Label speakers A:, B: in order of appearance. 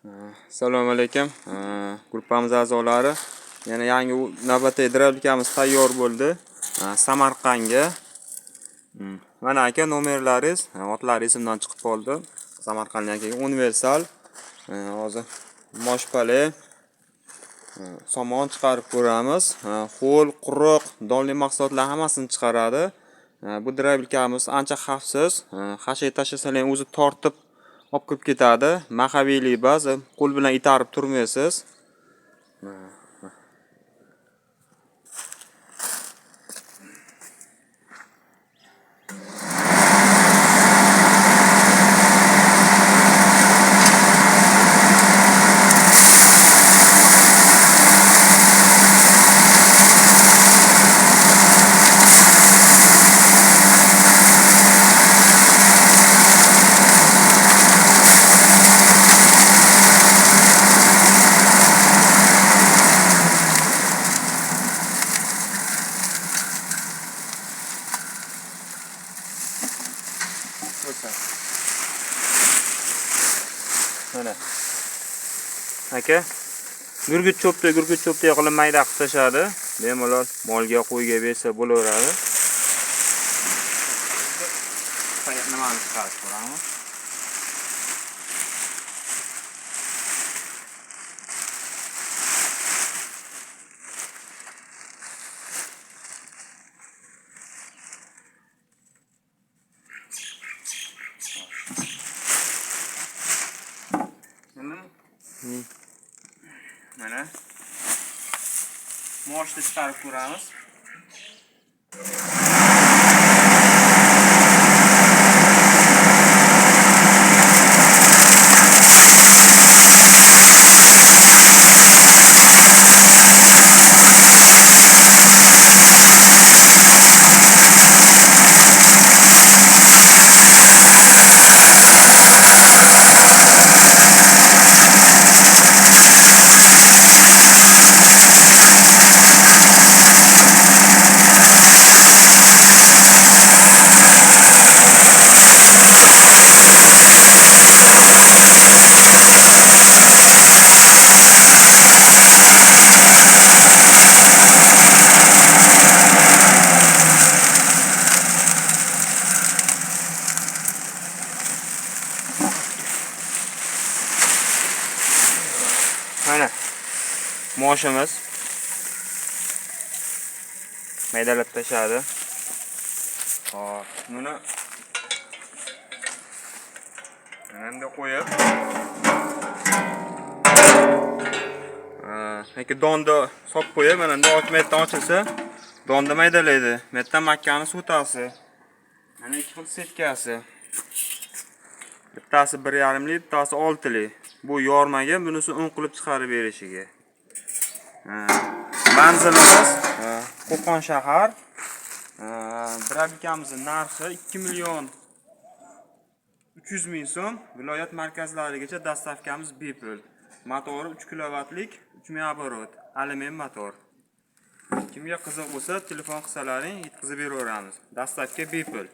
A: Assalomu alaykum. Gruppamiz a'zolari. Yana yangi navbatdagi gidravlikamiz tayyor bo'ldi. Samarqandga. Mana aka nomerlaringiz, otlari esimdan chiqib qoldi. Samarqanddan kelgan universal. Hozir moshpale somon chiqarib ko'ramiz. Xo'l, quruq, donli mahsulotlar hammasini chiqaradi. Bu gidravlikamiz ancha xavfsiz. Hashay tashlasangiz o'zi tortib olib kirib ketadi. Mahaviylik ba'zi qo'l bilan itarib turmaysiz. Mana. Aka, gurgut cho'pda qilib mayda qilib tashadi. Bemalol molga, qo'yga bersa bo'laveradi. Nimani chiqarib ko'ramiz? Mana moshni chiqarib ko'ramiz. Mana moshimiz maydalab tashadi. Hop, buni endi qo'yib, donni solib qo'yib, mana endi ochmaydan ochilsa, donni maydalaydi. Metdan makkani sutasi. Mana ikki xil setkasi. Bittasi 1,5 lik, bittasi 6 lik. Bu yormaga, bunisi 10 qilib chiqarib berishiga. Manzilimiz Qo'qon shahar. Gidravlikamizning narxi 2.300.000 so'm. Viloyat markazlarigacha dastavkamiz bepul. Motori 3 kilovatlik, 3000 оборот, alyumin motor. Kimga qiziq bo'lsa, telefon qilsalaring, yetkazib beraveramiz. Dastavka bepul.